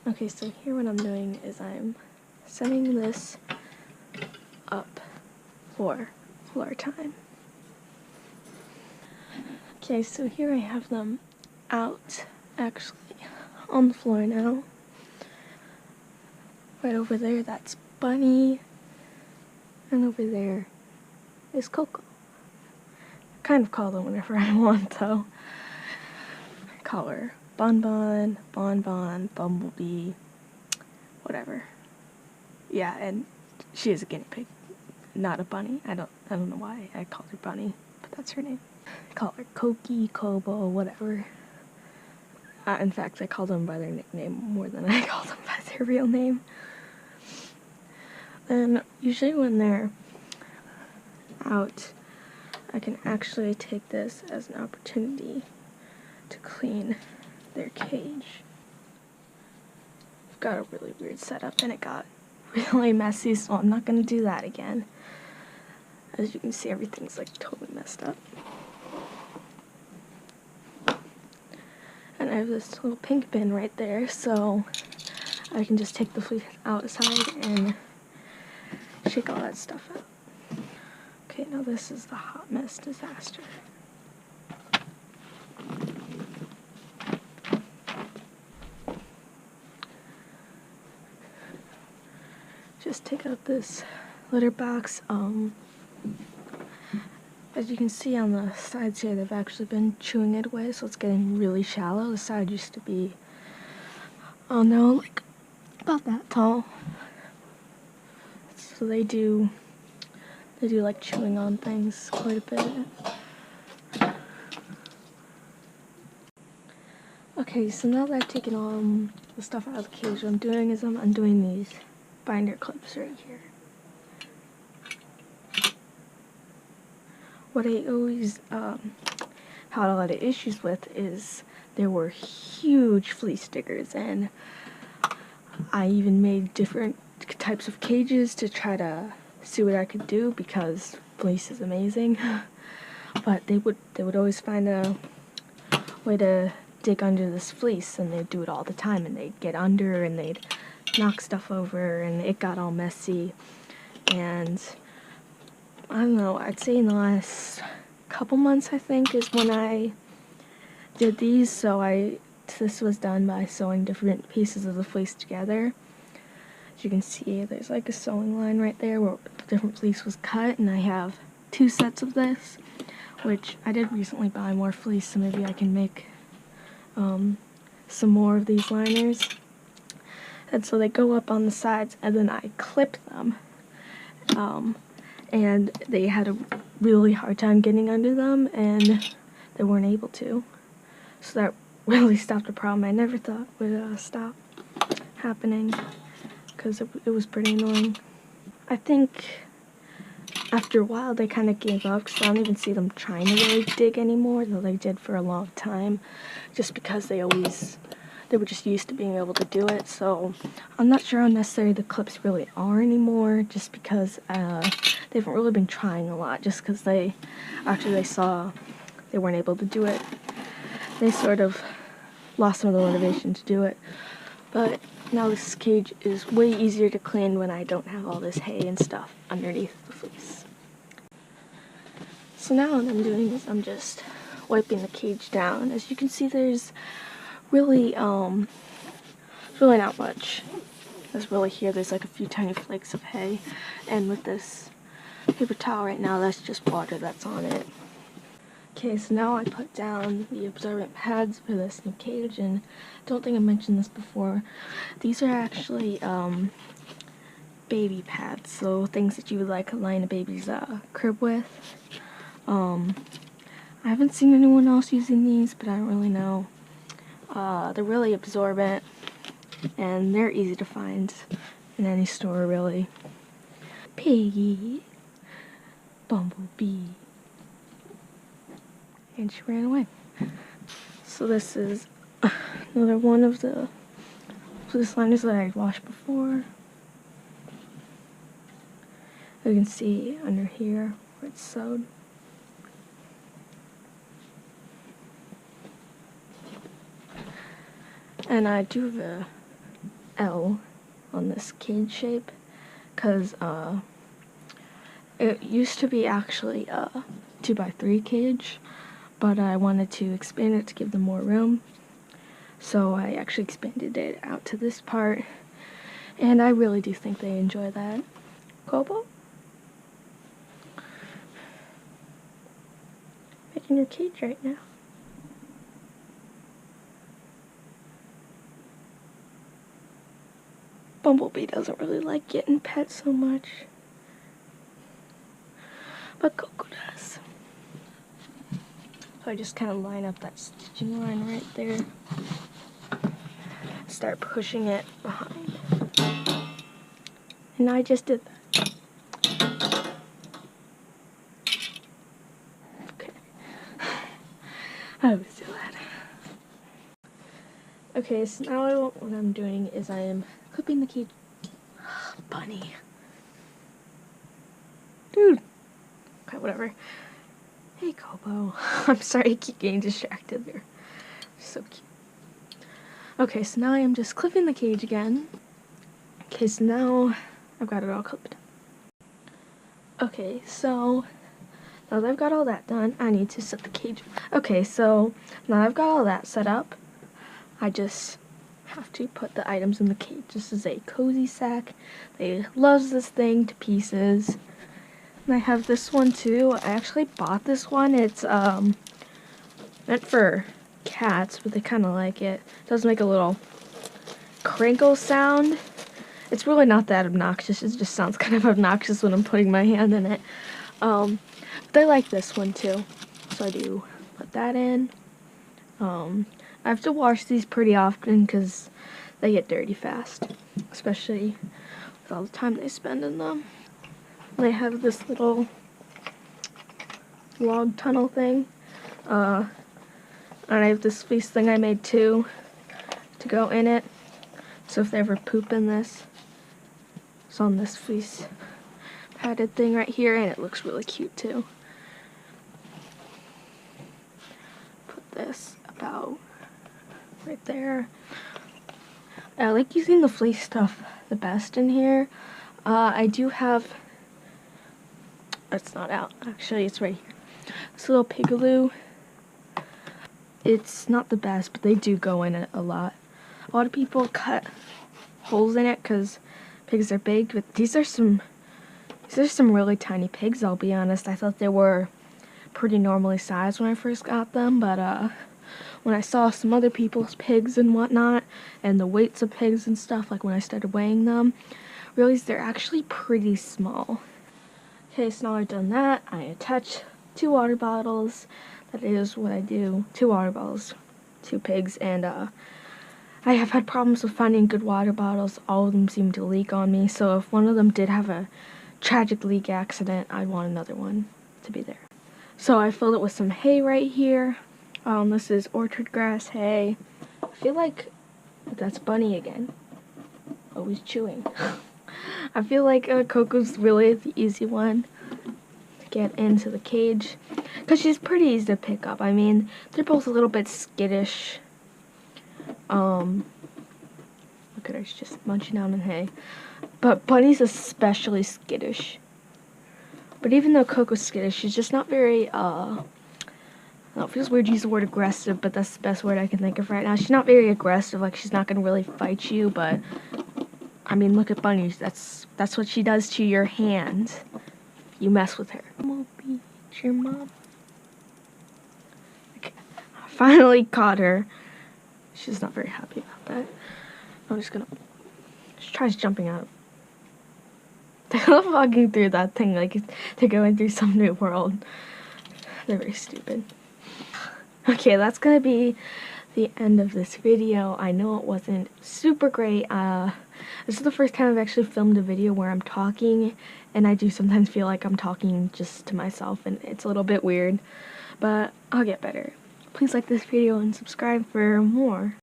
Okay, so here what I'm doing is I'm setting this up for floor time. Okay, so here I have them out, actually, on the floor now. Right over there, that's Bunny, and over there is Coco. I kind of call them whenever I want, though. I call her Bonbon, Bonbon, Bumblebee, whatever. Yeah, and she is a guinea pig, not a bunny. I don't know why I called her Bunny, but that's her name. I call her Koki, Kobo, whatever. In fact, I call them by their nickname more than I call them by their real name. And usually when they're out, I can actually take this as an opportunity to clean their cage. I've got a really weird setup and it got really messy, so I'm not going to do that again. As you can see, everything's like totally messed up. And I have this little pink bin right there, so I can just take the fleece outside and shake all that stuff out. Okay, now this is the hot mess disaster. Just take out this litter box. As you can see on the sides here, they've actually been chewing it away, so it's getting really shallow. The side used to be, oh no, like about that tall. So they do like chewing on things quite a bit. Okay, so now that I've taken all the stuff out of the cage, what I'm doing is I'm undoing these binder clips right here. What I always had a lot of issues with is there were huge fleece stickers, and I even made different types of cages to try to see what I could do because fleece is amazing. But they would always find a way to dig under this fleece, and they'd do it all the time, and they'd get under and they'd knock stuff over, and it got all messy. And I don't know, I'd say in the last couple months, I think, is when I did these. So this was done by sewing different pieces of the fleece together. As you can see, there's like a sewing line right there where different fleece was cut, and I have 2 sets of this, which I did recently buy more fleece, so maybe I can make some more of these liners. And so they go up on the sides, and then I clip them. And they had a really hard time getting under them, and they weren't able to. So that really stopped a problem I never thought would stop happening, because it was pretty annoying. I think after a while they kind of gave up, because I don't even see them trying to really dig anymore, though they did for a long time, just because they were just used to being able to do it. So I'm not sure how necessary the clips really are anymore, just because they haven't really been trying a lot, just because after they saw they weren't able to do it, they sort of lost some of the motivation to do it. But now this cage is way easier to clean when I don't have all this hay and stuff underneath the fleece. So now what I'm doing is I'm just wiping the cage down. As you can see, there's really not much. There's like a few tiny flakes of hay, and with this paper towel right now, that's just water that's on it. Okay, so now I put down the absorbent pads for this new cage, and I don't think I mentioned this before. These are actually baby pads, so things that you would like line a baby's crib with. I haven't seen anyone else using these, but I don't really know. They're really absorbent, and they're easy to find in any store, really. Piggy, Bumblebee, and she ran away. So this is another one of the fleece liners that I washed before. You can see under here where it's sewed. And I do have a L on this cage shape, because it used to be actually a 2x3 cage, but I wanted to expand it to give them more room, so I actually expanded it out to this part, and I really do think they enjoy that. Kobo? Making your cage right now. Bumblebee doesn't really like getting pet so much, but Coco does. So I just kind of line up that stitching line right there. Start pushing it behind. And I just did that. Okay. I always do that. Okay, so now what I'm doing is I am clipping the cage. Bunny. Dude. Okay, whatever. Hey, Kobo. I'm sorry I keep getting distracted there. So cute. Okay, so now I am just clipping the cage again. Okay, so now I've got it all clipped. Okay, so now that I've got all that done, I need to set the cage. Okay, so now I've got all that set up, I just have to put the items in the cage. This is a cozy sack. They loves this thing to pieces. And I have this one too. I actually bought this one. It's meant for cats, but they kind of like it. It does make a little crinkle sound. It's really not that obnoxious. It just sounds kind of obnoxious when I'm putting my hand in it. But they like this one too. So I do put that in. I have to wash these pretty often because they get dirty fast, especially with all the time they spend in them. They have this little log tunnel thing, and I have this fleece thing I made too to go in it, so if they ever poop in this, it's on this fleece padded thing right here, and it looks really cute too. Put this about right there. I like using the fleece stuff the best in here. I do have, it's not out, actually it's right here. This little pigaloo. It's not the best, but they do go in it a lot. A lot of people cut holes in it because pigs are big, but these are some really tiny pigs, I'll be honest. I thought they were pretty normally sized when I first got them, but when I saw some other people's pigs and whatnot, and the weights of pigs and stuff, like when I started weighing them, I realized they're actually pretty small. Okay, so now I've done that, I attach 2 water bottles. That is what I do. 2 water bottles, 2 pigs, and I have had problems with finding good water bottles. All of them seem to leak on me, so if one of them did have a tragic leak accident, I'd want another one to be there. So I filled it with some hay right here. This is orchard grass hay. I feel like that's Bunny again. Always chewing. I feel like Coco's really the easy one to get into the cage, because she's pretty easy to pick up. I mean, they're both a little bit skittish. Look at her, she's just munching on the hay. But Bunny's especially skittish. But even though Coco's skittish, she's just not very, I don't know, it feels weird to use the word aggressive, but that's the best word I can think of right now. She's not very aggressive, like she's not going to really fight you, but, I mean, look at Bunny. That's what she does to your hand. You mess with her. I'll beat your mom. Okay. I finally caught her. She's not very happy about that. I'm just gonna, she tries jumping out. They love walking through that thing like they're going through some new world. They're very stupid. Okay, that's gonna be the end of this video. I know it wasn't super great. This is the first time I've actually filmed a video where I'm talking, and I do sometimes feel like I'm talking just to myself, and it's a little bit weird, but I'll get better. Please like this video and subscribe for more.